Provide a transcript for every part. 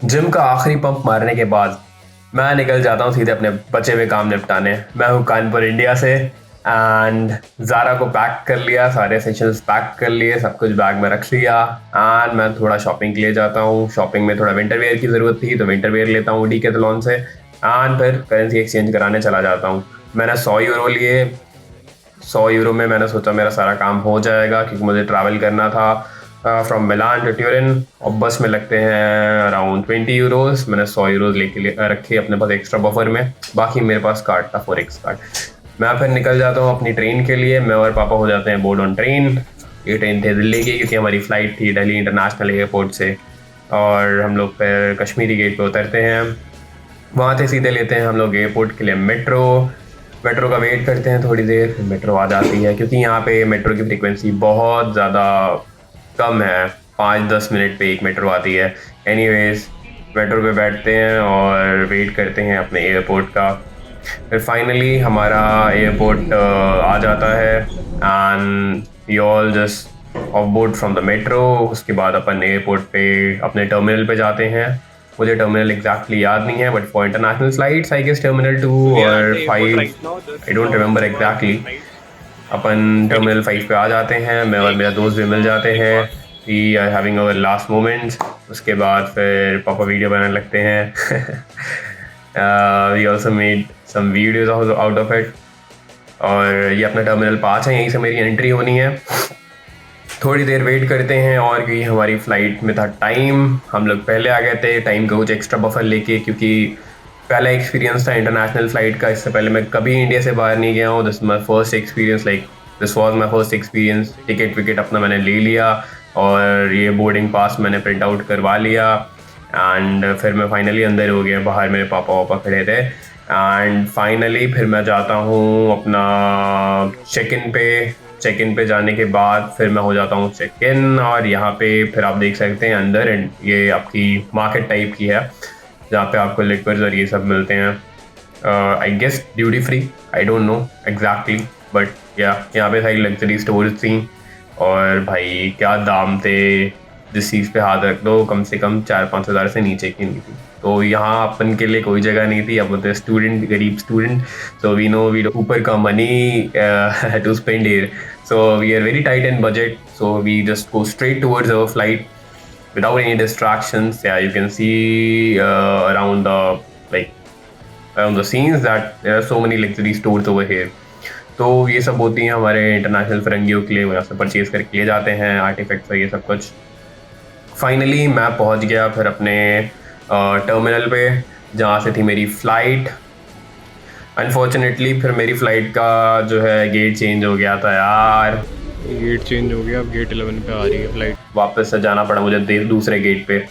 Gym का आखिरी pump मारने के बाद मैं निकल जाता हूँ सीधे अपने बचे हुए काम निपटाने। मैं हूँ कानपुर इंडिया से एंड ज़ारा को पैक कर लिया, सारे एसेंशियल्स पैक कर लिए, सब कुछ बैग में रख लिया एंड मैं थोड़ा शॉपिंग के लिए जाता हूँ। शॉपिंग में थोड़ा विंटर वेयर की ज़रूरत थी तो विंटर वेयर लेता हूँ डीकैथलॉन से एंड फिर करेंसी एक्सचेंज कराने चला जाता हूँ। मैंने 100 यूरो लिए। 100 यूरो में मैंने सोचा मेरा सारा काम हो जाएगा क्योंकि मुझे ट्रैवल करना था फ्रॉम मिलान टू ट्यूरिन और बस में लगते हैं अराउंड 20 यूरोज। मैंने 100 यूरोज लेके रखे अपने पास एक्स्ट्रा बफर में। बाकी मेरे पास कार्ड था, फॉरेक्स कार्ड। मैं फिर निकल जाता हूँ अपनी ट्रेन के लिए। मैं और पापा हो जाते हैं बोर्ड ऑन ट्रेन। ये ट्रेन थी दिल्ली की क्योंकि हमारी फ़्लाइट थी दिल्ली इंटरनेशनल एयरपोर्ट से और हम लोग फिर कश्मीरी गेट पे उतरते हैं। वहाँ से सीधे लेते हैं हम लोग एयरपोर्ट के लिए मेट्रो। मेट्रो का वेट करते हैं थोड़ी देर, फिर मेट्रो आ जाती है क्योंकि यहाँ पे मेट्रो की फ्रीक्वेंसी बहुत ज़्यादा कम है। 5-10 मिनट पे एक मेट्रो आती है। एनीवेज मेट्रो पे बैठते हैं और वेट करते हैं अपने एयरपोर्ट का। फिर फाइनली हमारा एयरपोर्ट आ जाता है and we all just off board from the metro. उसके बाद अपन एयरपोर्ट पे अपने टर्मिनल पे जाते हैं। मुझे टर्मिनल एग्जैक्टली याद नहीं है but for international flights I guess terminal 2 We are at और the airport 5, right now. I Just don't remember go on exactly. right. Upon terminal 5 पे आ जाते हैं। मैं और Take मेरा दोस्त भी मिल जाते very हैं। fast. We are having our last moments. उसके बाद फिर पापा वीडियो बनाने लगते हैं। We also made some videos out of it. और ये अपना टर्मिनल 5 है, यहीं से मेरी एंट्री होनी है। थोड़ी देर वेट करते हैं और क्योंकि हमारी फ़्लाइट में था टाइम, हम लोग पहले आ गए थे टाइम का कुछ एक्स्ट्रा बफर लेके क्योंकि पहला एक्सपीरियंस था इंटरनेशनल फ़्लाइट का। इससे पहले मैं कभी इंडिया से बाहर नहीं गया हूँ। This my first experience, this was my first experience. Ticket wicket अपना मैंने ले लिया और ये बोर्डिंग पास मैंने प्रिंट आउट करवा लिया एंड फिर मैं फाइनली अंदर हो गया। बाहर मेरे पापा वापा खड़े थे एंड फाइनली फिर मैं जाता हूँ अपना चेक इन पे जाने के बाद फिर मैं हो जाता हूँ चेक इन। और यहाँ पे फिर आप देख सकते हैं अंदर ये आपकी मार्केट टाइप की है जहाँ पे आपको लिक्विड्स और ये सब मिलते हैं। I guess duty free, I don't know exactly but या यहाँ पे सारी लग्जरी स्टोर्स थी और भाई क्या दाम थे। जिस चीज़ पे हाथ रख दो कम से कम 4-5 हज़ार से नीचे की नहीं थी। तो यहाँ अपन के लिए कोई जगह नहीं थी। अब होते स्टूडेंट, गरीब student, so we know we ऊपर का money to spend here. So we are very tight in budget, so we just go straight towards our flight without any distractions. Yeah, you can see around the scenes that there are so many luxury stores over here. तो ये सब होती हैं हमारे international फिरंगियों के लिए, वहाँ से परचेज़ करके ले जाते हैं आर्टिफैक्ट्स और ये सब कुछ। फाइनली मैं पहुँच गया फिर अपने टर्मिनल पे जहाँ से थी मेरी फ़्लाइट। अनफॉर्चुनेटली फिर मेरी फ़्लाइट का जो है गेट चेंज हो गया था यार। गेट चेंज हो गया, अब गेट 11 पे आ रही है फ्लाइट। वापस से जाना पड़ा मुझे दूसरे गेट पे।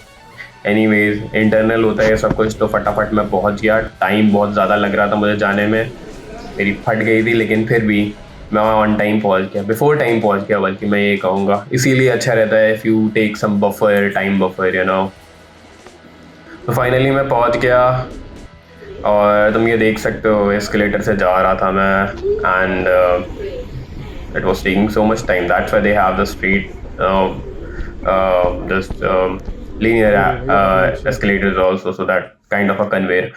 एनीवेज इंटरनल होता है सब कुछ, तो फटाफट मैं पहुंच गया। टाइम बहुत ज़्यादा लग रहा था मुझे जाने में, मेरी फट गई थी लेकिन फिर भी मैं ऑन टाइम पहुंच गया, बिफोर टाइम पहुंच गया बल्कि मैं ये कहूँगा। इसीलिए अच्छा रहता है if you take some buffer, time buffer, you know. तो फाइनली मैं पहुंच गया और तुम ये देख सकते हो एस्केलेटर से जा रहा था मैं and it was taking so much time. That's why they have the street just linear escalators also, so that kind of a conveyor.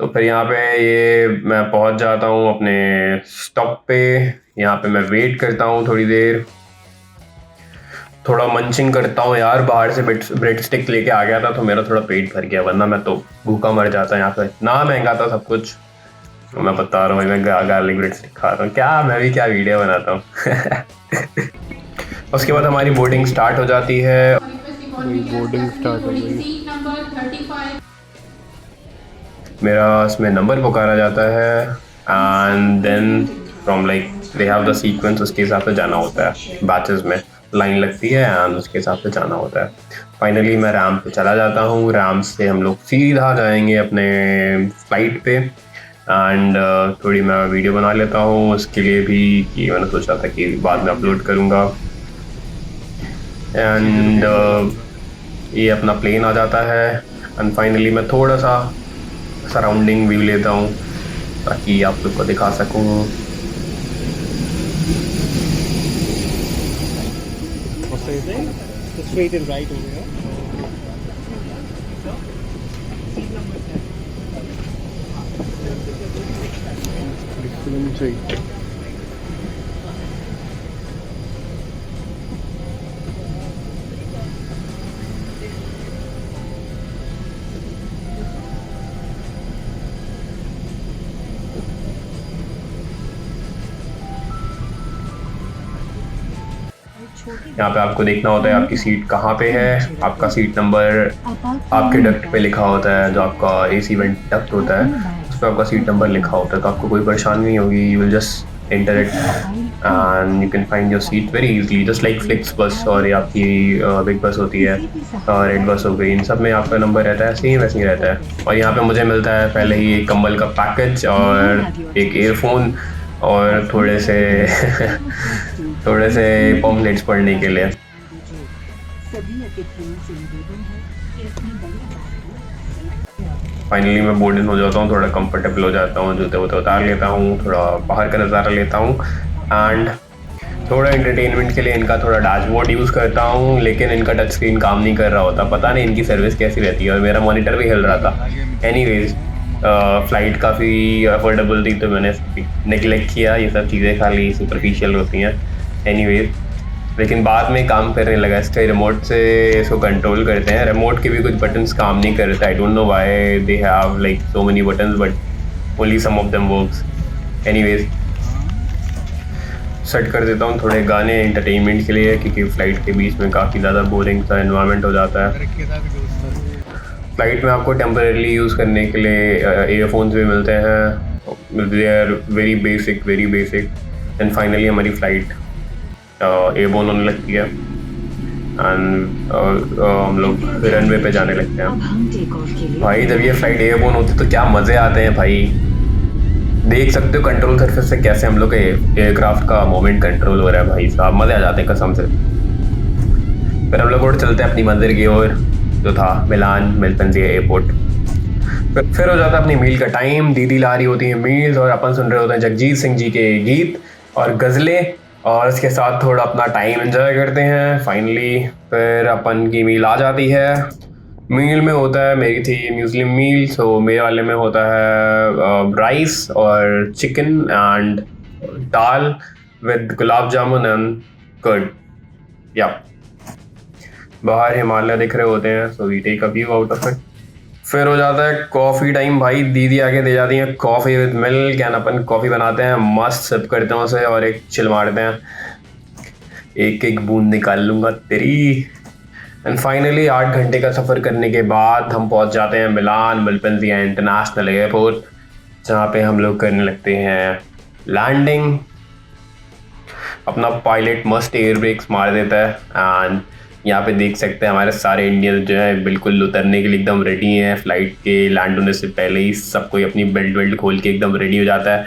तो फिर यहाँ पे ये मैं पहुँच जाता हूँ अपने स्टॉप पे। यहाँ पे मैं वेट करता हूँ थोड़ी देर, थोड़ा मंचिंग करता हूँ यार। बाहर से ब्रेड स्टिक लेके आ गया था तो मेरा थोड़ा पेट भर गया, वरना मैं तो भूखा मर जाता। यहाँ पे इतना महंगा था सब कुछ, तो मैं बता रहा हूँ मैं गार्लिक ब्रेड स्टिक खा रहा हूँ। क्या मैं भी क्या वीडियो बनाता हूँ। उसके बाद हमारी बोर्डिंग स्टार्ट हो जाती है। बोर्डिंग स्टार्ट हो गई। मेरा इसमें नंबर पुकारा जाता है and then from they have the sequence, उसके हिसाब से जाना होता है। बैचेस में लाइन लगती है एंड उसके हिसाब से जाना होता है। फाइनली मैं रैम्प पे चला जाता हूँ। रैम्प से हम लोग सीधा जाएंगे अपने फ्लाइट पे एंड थोड़ी मैं वीडियो बना लेता हूँ उसके लिए भी, कि मैंने सोचा था कि बाद में अपलोड करूँगा। एंड ये अपना प्लेन आ जाता है एंड फाइनली मैं थोड़ा सा सराउंडिंग व्यू लेता हूँ ताकि आप लोग को दिखा सकूँ। Straight and right over here. सही। यहाँ पे आपको देखना होता है आपकी सीट कहाँ पे है। आपका सीट नंबर आपके डक्ट पे लिखा होता है, जो आपका एसी वेंट डक्ट होता है उस पर आपका सीट नंबर लिखा होता है, तो आपको कोई परेशानी नहीं होगी। You will just enter it and you can find your seat very easily, just like flix बस और ये आपकी बिग बस होती है, रेड बस हो गई, इन सब में आपका नंबर रहता है, सेम वैसे ही रहता है। और यहाँ पे मुझे मिलता है पहले ही एक कंबल का पैकेज और एक ईयरफोन और थोड़े से पम्पलेट्स पढ़ने के लिए। फाइनली मैं बोर्ड इन हो जाता हूँ, थोड़ा कंफर्टेबल हो जाता हूँ, जूते वूते उतार लेता हूँ, थोड़ा बाहर का नज़ारा लेता हूँ एंड थोड़ा एंटरटेनमेंट के लिए इनका थोड़ा डैशबोर्ड यूज़ करता हूँ, लेकिन इनका टच स्क्रीन काम नहीं कर रहा होता, पता नहीं इनकी सर्विस कैसी रहती है, और मेरा मॉनिटर भी हिल रहा था। एनीवेज फ़्लाइट काफ़ी अफोर्डेबल थी तो मैंने नेगलेक्ट किया, ये सब चीज़ें खाली सुपरफिशियल होती हैं। एनीवेज लेकिन बाद में काम करने लगा, इसका रिमोट से इसको कंट्रोल करते हैं, रिमोट के भी कुछ बटन्स काम नहीं करते, I don't know why they have like so many buttons but only some of them works. Anyways set कर देता हूँ थोड़े गाने एंटरटेनमेंट के लिए, क्योंकि फ़्लाइट के बीच में काफ़ी ज़्यादा बोरिंग सा एनवायरनमेंट हो जाता है। फ़्लाइट में आपको टेम्परेरी यूज़ करने के लिए ईयरफोन्स भी मिलते हैं, they are very basic and finally हमारी फ़्लाइट एयरबोर्न होने लगती है एंड हम लोग रनवे पे जाने लगते हैं। भाई जब ये फ़्लाइट एयरबोर्न होती है तो क्या मज़े आते हैं भाई, देख सकते हो कंट्रोल सरफेस से कैसे हम लोग के एयरक्राफ्ट का मोमेंट कंट्रोल हो रहा है, भाई साहब मज़े आ जाते हैं कसम से। फिर हम लोग उड़ चलते हैं अपनी मंदिर की ओर, जो था मिलान मेलपेंजी एयरपोर्ट। फिर हो जाता है अपनी मील का टाइम, दीदी ला रही होती है मील्स और अपन सुन रहे होते हैं जगजीत सिंह जी के गीत और गज़लें, और इसके साथ थोड़ा अपना टाइम एंजॉय करते हैं। फाइनली फिर अपन की मील आ जाती है। मील में होता है, मेरी थी मुस्लिम मील, सो मेरे वाले में होता है राइस और chicken and dal with gulab jamun and curd. या बाहर हिमालय दिख रहे होते हैं, so we take a view out of it. फिर हो जाता है कॉफ़ी टाइम, भाई दीदी आके दे जाती है coffee with milk and upon coffee बनाते हैं, मस्त सिप करते हैं उसे और एक चिल मारते हैं, एक एक बूंद निकाल लूँगा तेरी। एंड फाइनली 8 घंटे का सफ़र करने के बाद हम पहुंच जाते हैं मिलान मेलपेंजी इंटरनेशनल एयरपोर्ट, जहां पे हम लोग करने लगते हैं लैंडिंग। अपना पायलट मस्त एयर ब्रेक्स मार देता है एंड यहाँ पे देख सकते हैं हमारे सारे इंडियन जो है बिल्कुल उतरने के लिए एकदम रेडी हैं। फ़्लाइट के लैंड होने से पहले ही सब कोई अपनी बेल्ट खोल के एकदम रेडी हो जाता है।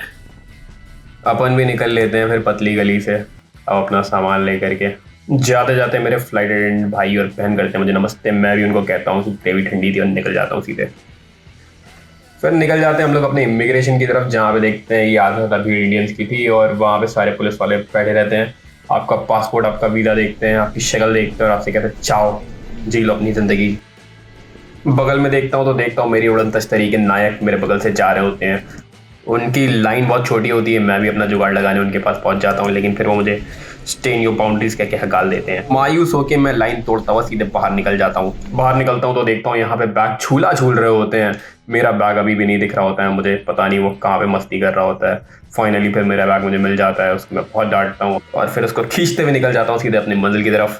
अपन भी निकल लेते हैं फिर पतली गली से अब अपना सामान ले करके। जाते जाते मेरे फ्लाइट अटेंडेंट भाई और बहन करते हैं मुझे नमस्ते, मैं भी उनको कहता हूँ, सूखते भी ठंडी थी और निकल जाता हूँ सीधे। फिर निकल जाते हैं हम लोग अपने इमिग्रेशन की तरफ, जहाँ पे देखते हैं ये आधा भीड़ इंडियंस की थी और वहाँ पे सारे पुलिस वाले बैठे रहते हैं। आपका पासपोर्ट, आपका वीज़ा देखते हैं, आपकी शक्ल देखते हैं और आपसे कहते हैं चाओ जी लो अपनी ज़िंदगी। बगल में देखता हूँ तो देखता हूँ मेरी उड़न तश्तरी के नायक मेरे बगल से जा रहे होते हैं। उनकी लाइन बहुत छोटी होती है, मैं भी अपना जुगाड़ लगाने उनके पास पहुँच जाता हूँ, लेकिन फिर वो मुझे स्टे इन योर बाउंड्रीज कह के हकाल देते हैं। मायूस होकर मैं लाइन तोड़ता हुआ सीधे बाहर निकल जाता हूँ। बाहर निकलता हूँ तो देखता हूँ यहाँ पे बैग झूला झूल रहे होते हैं। मेरा बैग अभी भी नहीं दिख रहा होता है मुझे, पता नहीं वो कहाँ पे मस्ती कर रहा होता है। फाइनली फिर मेरा बैग मुझे मिल जाता है, उसको मैं बहुत डांटता हूँ और फिर उसको खींचते हुए निकल जाता हूँ सीधे अपनी मंजिल की तरफ।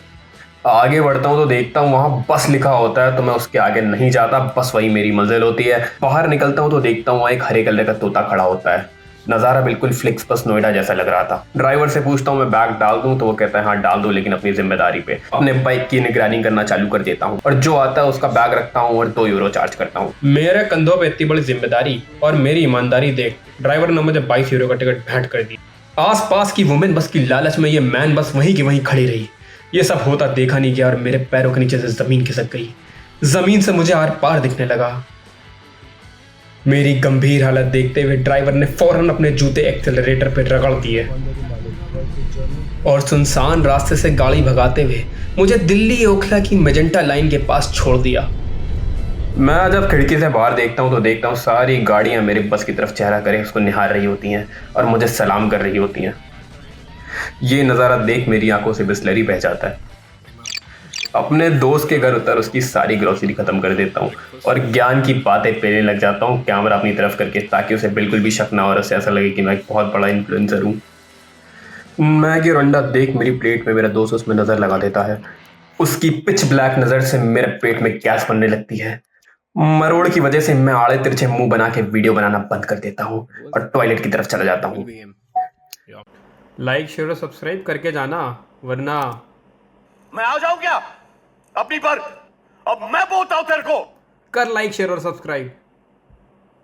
आगे बढ़ता हूँ तो देखता हूँ वहाँ बस लिखा होता है, तो मैं उसके आगे नहीं जाता, बस वही मेरी मंजिल होती है। बाहर निकलता हूँ तो देखता हूँ वहाँ एक हरे कलर का तोता खड़ा होता है। नज़ारा बिल्कुल फ्लिक्स बस नोएडा जैसा लग रहा था। ड्राइवर से पूछता हूँ मैं बैग डाल दूँ, तो वो कहता है हाँ डाल दो, लेकिन अपनी जिम्मेदारी पे। अपने बाइक की निगरानी करना चालू कर देता हूँ और जो आता है उसका बैग रखता हूँ और 2 यूरो चार्ज करता हूँ। मेरे कंधों पे इतनी बड़ी जिम्मेदारी और मेरी ईमानदारी देख ड्राइवर ने मुझे 22 यूरो का टिकट भेंट कर दी। आस पास की वुमेन बस की लालच में ये मैन बस वहीं की वहीं खड़ी रही। ये सब होता देखा नहीं गया और मेरे पैरों के नीचे से ज़मीन खिसक गई। ज़मीन से मुझे आर पार दिखने लगा। मेरी गंभीर हालत देखते हुए ड्राइवर ने फौरन अपने जूते एक्सेलरेटर पर रगड़ दिए और सुनसान रास्ते से गाड़ी भगाते हुए मुझे दिल्ली ओखला की मेजेंटा लाइन के पास छोड़ दिया। मैं जब खिड़की से बाहर देखता हूँ तो देखता हूँ सारी गाड़ियाँ मेरे बस की तरफ चेहरा करे उसको निहार रही होती हैं और मुझे सलाम कर रही होती हैं। ये नज़ारा देख मेरी आंखों से बिस्लरी बह जाता है। अपने दोस्त के घर उतर उसकी सारी ग्रोसरी खत्म कर देता हूँ और ज्ञान की बातें पेलने लग जाता हूँ कैमरा अपनी तरफ करके, ताकि उसे बिल्कुल भी शक ना हो और उसे ऐसा लगे कि मैं एक बहुत बड़ा इन्फ्लुएंसर हूँ। मैगी और अंडा देख मेरी प्लेट में मेरा दोस्त उसमें नजर लगा देता है। उसकी पिच ब्लैक नजर से मेरे पेट में गैस बनने लगती है। मरोड़ की वजह से मैं आड़े तिरछे मुंह बना के वीडियो बनाना बंद कर देता हूँ और टॉयलेट की तरफ चला जाता हूँ। लाइक शेयर और सब्सक्राइब करके जाना, वरना मैं आ जाऊं क्या अपनी पर? अब मैं बोलता हूं तेरे को। कर लाइक शेयर और सब्सक्राइब।